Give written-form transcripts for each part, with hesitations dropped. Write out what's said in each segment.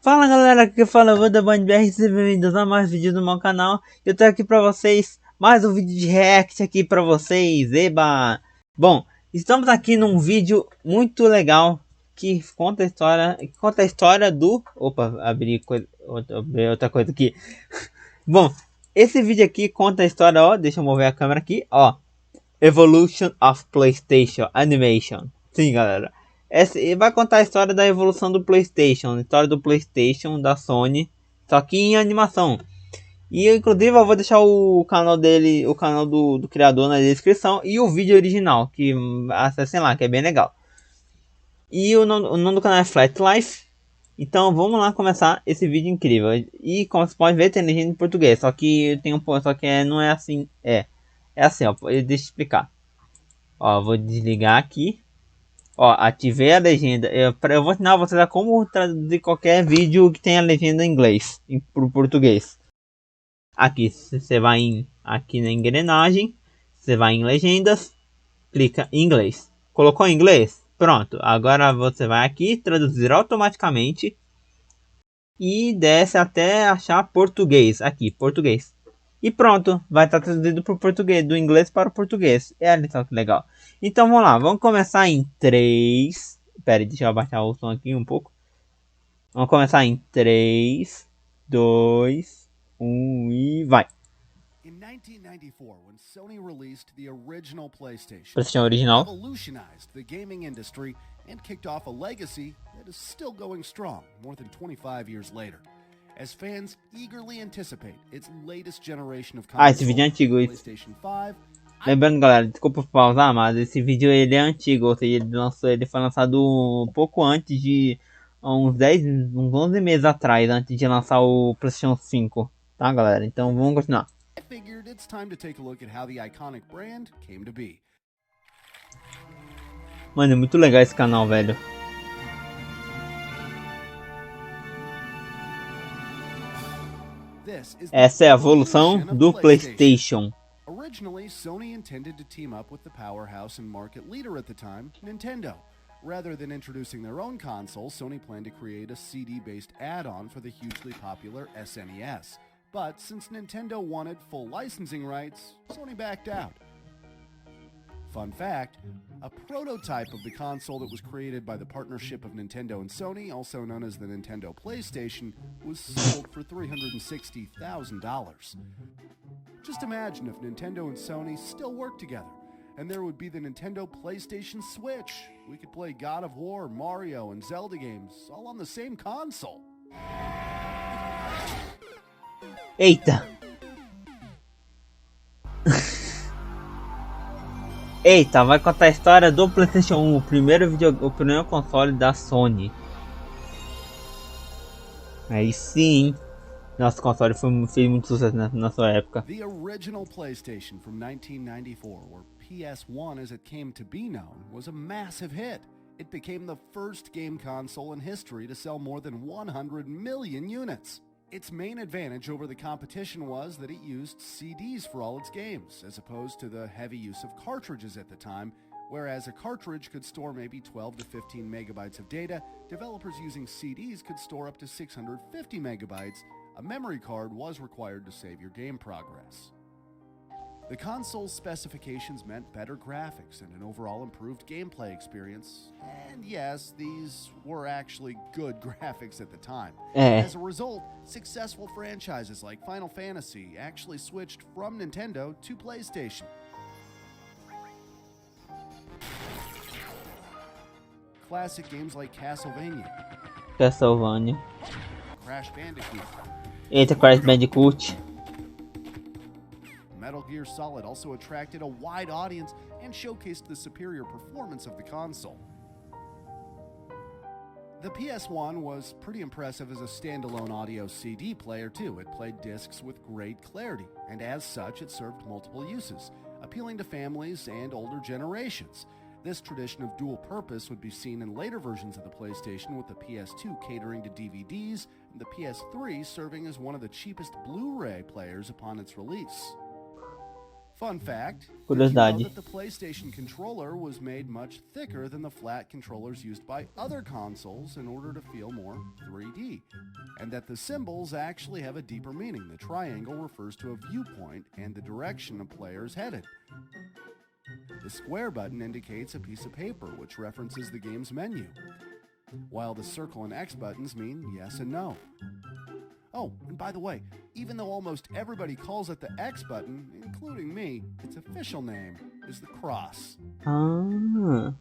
Fala galera, aqui que fala eu da BR, sejam bem-vindos a mais vídeos do meu canal. Eu tô aqui pra vocês, mais um vídeo de react aqui pra vocês, eba! Bom, estamos aqui num vídeo muito legal que conta a história do... Opa, abri outra coisa aqui. Bom, esse vídeo aqui conta a história, ó, deixa eu mover a câmera aqui, ó. Evolution of PlayStation Animation. Sim, galera. Vai contar a história da evolução do PlayStation, a história do PlayStation da Sony, só que em animação. E inclusive eu vou deixar o canal dele, o canal do criador na descrição e o vídeo original, que acessem lá, que é bem legal. E o nome do canal é Flat Life. Então vamos lá começar esse vídeo incrível. E como você pode ver, tem legenda em português, só que tem não é assim, é assim, ó, deixa eu explicar. Ó, vou desligar aqui. Ó, ativei a legenda. Eu vou ensinar vocês a como traduzir qualquer vídeo que tenha legenda em inglês para português. Aqui você vai aqui na engrenagem, você vai em legendas, clica em inglês. Colocou em inglês? Pronto. Agora você vai aqui traduzir automaticamente e desce até achar português. Aqui, português. E pronto, vai estar traduzido para o português, do inglês para o português. Olha só que legal. Então vamos lá, vamos começar em 3. Pera aí, deixa eu abaixar o som aqui um pouco. Vamos começar em 3, 2, 1 e vai. In 1994, when Sony released the original PlayStation, PlayStation it original. revolutionized the gaming industry and kicked off a legacy that is still going strong more than 25 years later, as fans eagerly anticipate its latest generation of consoles, Esse vídeo é antigo. PlayStation 5. Lembrando, galera, desculpa por pausar, mas esse vídeo ele é antigo, ou seja, ele foi lançado um pouco antes de uns 11 meses atrás, antes de lançar o PlayStation 5, tá, galera? Então vamos continuar. I figured it's time to take a look at how the iconic brand came to be. Mano, é muito legal esse canal, velho. Essa é a evolução do PlayStation. Originally, Sony intended to team up with the powerhouse and market leader at the time, Nintendo. Rather than introducing their own console, Sony planned to create a CD-based add-on for the hugely popular SNES. But since Nintendo wanted full licensing rights, Sony backed out. Fun fact, a prototype of the console that was created by the partnership of Nintendo and Sony, also known as the Nintendo PlayStation, was sold for $360,000. Just imagine if Nintendo and Sony still worked together, and there would be the Nintendo PlayStation Switch. We could play God of War, Mario, and Zelda games all on the same console. Eita! Eita, vai contar a história do PlayStation 1, o primeiro console da Sony. Aí sim, nosso console fez muito sucesso na sua época. The original PlayStation from 1994, or PS1 as it came to be known, was a massive hit. It became the first game console in history to sell more than 100 million units. Its main advantage over the competition was that it used CDs for all its games, as opposed to the heavy use of cartridges at the time. Whereas a cartridge could store maybe 12 to 15 megabytes of data, developers using CDs could store up to 650 megabytes. A memory card was required to save your game progress. The console's specifications meant better graphics and an overall improved gameplay experience. And yes, these were actually good graphics at the time. As a result, successful franchises like Final Fantasy actually switched from Nintendo to PlayStation. Classic games like Castlevania, Crash Bandicoot, Eita, Crash Bandicoot. Metal Gear Solid also attracted a wide audience and showcased the superior performance of the console. The PS1 was pretty impressive as a standalone audio CD player too. It played discs with great clarity, and as such it served multiple uses, appealing to families and older generations. This tradition of dual purpose would be seen in later versions of the PlayStation, with the PS2 catering to DVDs and the PS3 serving as one of the cheapest Blu-ray players upon its release. Fun fact, did you know Curiosidade. that the PlayStation controller was made much thicker than the flat controllers used by other consoles in order to feel more 3D? And that the symbols actually have a deeper meaning. The triangle refers to a viewpoint and the direction a player is headed. The square button indicates a piece of paper, which references the game's menu, while the circle and X buttons mean yes and no. Oh, and by the way, even though almost everybody calls it the X button, including me, its official name is the cross. Ah,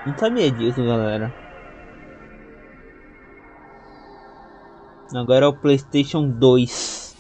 não sabia disso, galera. Agora é o PlayStation 2.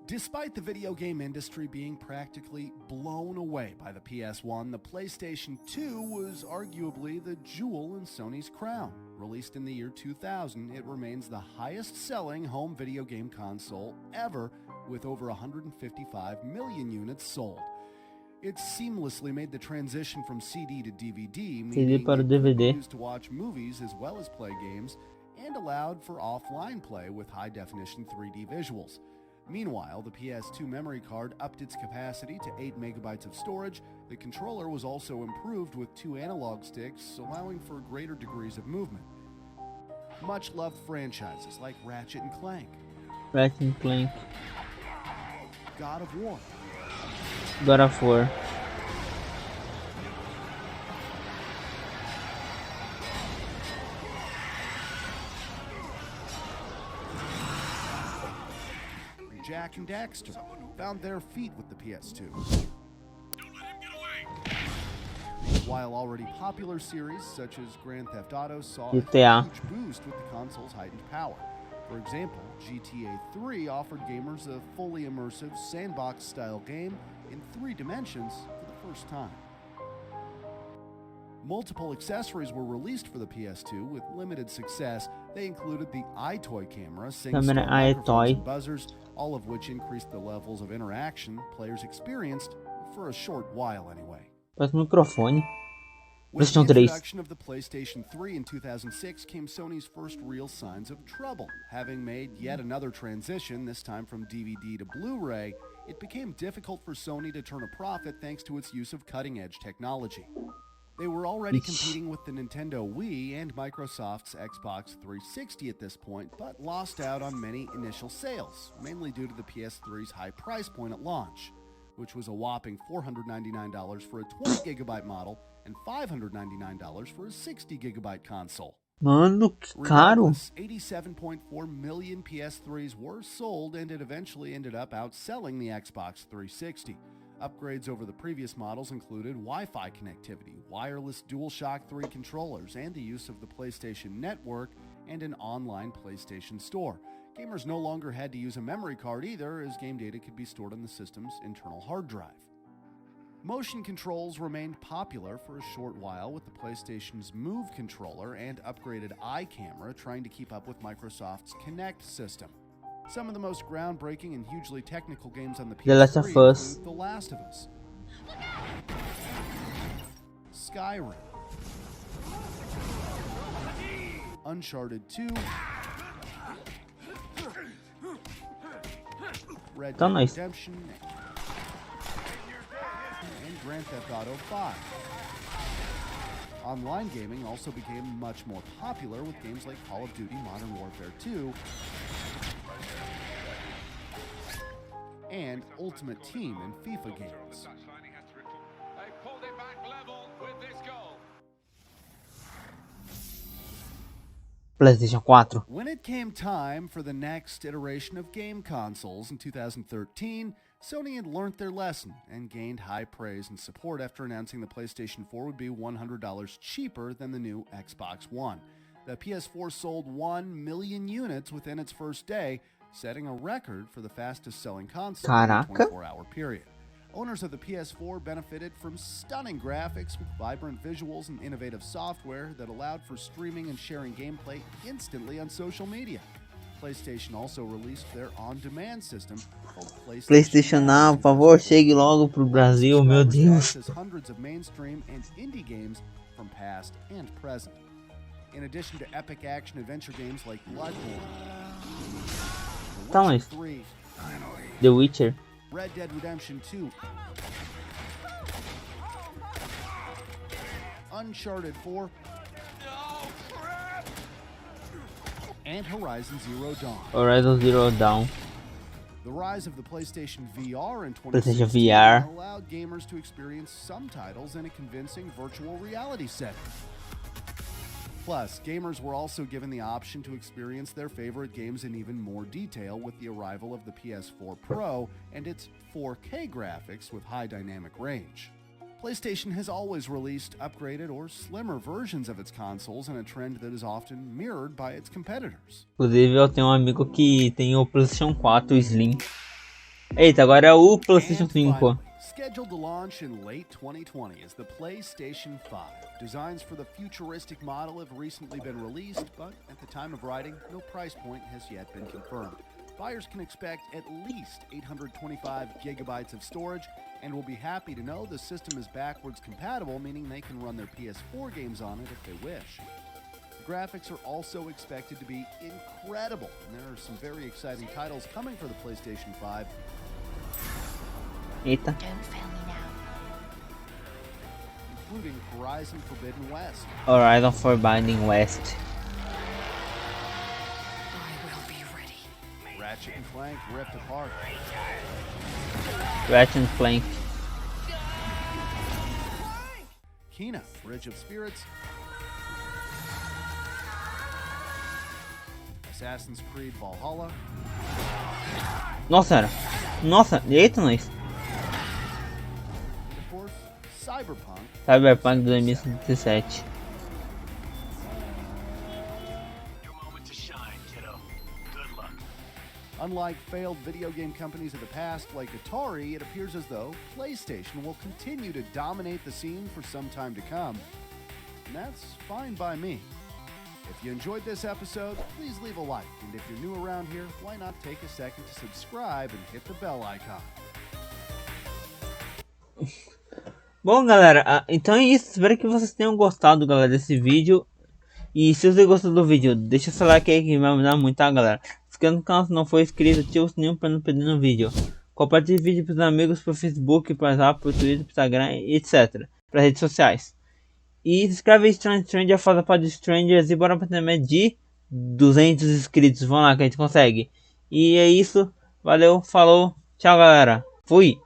Despite the video game industry being practically blown away by the PS1, the PlayStation 2 was arguably the jewel in Sony's crown. Released in the year 2000, it remains the highest-selling home video game console ever, with over 155 million units sold. It seamlessly made the transition from CD to DVD, meaning para o it could be DVD. used to watch movies as well as play games, and allowed for offline play with high-definition 3D visuals. Meanwhile, the PS2 memory card upped its capacity to 8 megabytes of storage. The controller was also improved with 2 analog sticks, allowing for greater degrees of movement. Much-loved franchises like Ratchet & Clank, Ratchet & Clank, God of War, God of War. Jack and Daxter found their feet with the PS2. While already popular series such as Grand Theft Auto saw a GTA. huge boost with the console's heightened power. For example, GTA 3 offered gamers a fully immersive sandbox-style game in 3 dimensions for the first time. Multiple accessories were released for the PS2 with limited success. They included the iToy camera, SingStar microphones, and buzzers, all of which increased the levels of interaction players experienced for a short while anyway. Parece um microfone. With the PlayStation 3. introduction of the PlayStation 3 in 2006 came Sony's first real signs of trouble. Having made yet another transition, this time from DVD to Blu-ray, it became difficult for Sony to turn a profit thanks to its use of cutting-edge technology. They were already competing with the Nintendo Wii and Microsoft's Xbox 360 at this point, but lost out on many initial sales, mainly due to the PS3's high price point at launch, which was a whopping $499 for a 20GB model and $599 for a 60GB console. Mano, que caro. Regardless, 87.4 million PS3s were sold, and it eventually ended up outselling the Xbox 360. Upgrades over the previous models included Wi-Fi connectivity, wireless DualShock 3 controllers, and the use of the PlayStation Network and an online PlayStation Store. Gamers no longer had to use a memory card either, as game data could be stored on the system's internal hard drive. Motion controls remained popular for a short while, with the PlayStation's Move controller and upgraded eye camera trying to keep up with Microsoft's Kinect system. Some of the most groundbreaking and hugely technical games on the The Last of PS3 Us. include The Last of Us, Skyrim, Uncharted 2, Red Tá Dead nice. Redemption, and Grand Theft Auto 5. Online gaming also became much more popular with games like Call of Duty Modern Warfare 2 and Ultimate Team and FIFA games. PlayStation 4. When it came time for the next iteration of game consoles in 2013, Sony had learned their lesson and gained high praise and support after announcing the PlayStation 4 would be $100 cheaper than the new Xbox One. The PS4 sold 1 million units within its first day, setting a record for the fastest-selling console in a Caraca. 24-hour period. Owners of the PS4 benefited from stunning graphics with vibrant visuals and innovative software that allowed for streaming and sharing gameplay instantly on social media. PlayStation also released their on-demand system called PlayStation Now, por favor, chegue logo pro Brasil, meu Deus. Access hundreds of mainstream and indie games from past and present. In addition to epic action-adventure games like Bloodborne, The Eita, mas PlayStation 3, The Witcher. Red Dead Redemption 2, Uncharted 4, and Horizon Zero Dawn. Horizon Zero Dawn. The rise of the PlayStation VR in PlayStation 2016 VR. allowed gamers to experience some titles in a convincing virtual reality setting. Plus, gamers were also given the option to experience their favorite games in even more detail with the arrival of the PS4 Pro and its 4K graphics with high dynamic range. PlayStation has always released upgraded or slimmer versions of its consoles in a trend that is often mirrored by its competitors. Inclusive eu tenho um amigo que tem o PlayStation 4 Slim. Eita, agora é o PlayStation 5. Finally, scheduled to launch in late 2020 is the PlayStation 5. Designs for the futuristic model have recently been released, but at the time of writing, no price point has yet been confirmed. Buyers can expect at least 825 gigabytes of storage and will be happy to know the system is backwards compatible, meaning they can run their PS4 games on it if they wish. The graphics are also expected to be incredible, and there are some very exciting titles coming for the PlayStation 5. Eita. Don't fail me now. Including Horizon Forbidden West, Horizon Forbidden West. I will be ready. Ratchet & Clank Rift Apart, Ratchet and Clank. Kena Bridge of Spirits, Assassin's Creed Valhalla, Nossa, era. Nossa, eita, nós. and of course, Cyberpunk. Cyberpunk 2077. Your moment to shine, kiddo. Good luck. Unlike failed video game companies of the past like Atari, it appears as though PlayStation will continue to dominate the scene for some time to come. And that's fine by me. If you enjoyed this episode, please leave a like. And if you're new around here, why not take a second to subscribe and hit the bell icon. Bom, galera, então é isso. Espero que vocês tenham gostado, galera, desse vídeo. E se você gostou do vídeo, deixa seu like aí que vai me ajudar muito, tá, galera? Se inscreva no canal se não for inscrito, ativa o sininho para não perder no vídeo. Compartilhe o vídeo para os amigos, para o Facebook, para o WhatsApp, para o Twitter, para o Instagram, etc. Para redes sociais. E se inscreve em Stranger, faça parte de Strangers e bora para a de 200 inscritos. Vamos lá que a gente consegue. E é isso. Valeu, falou, tchau, galera. Fui!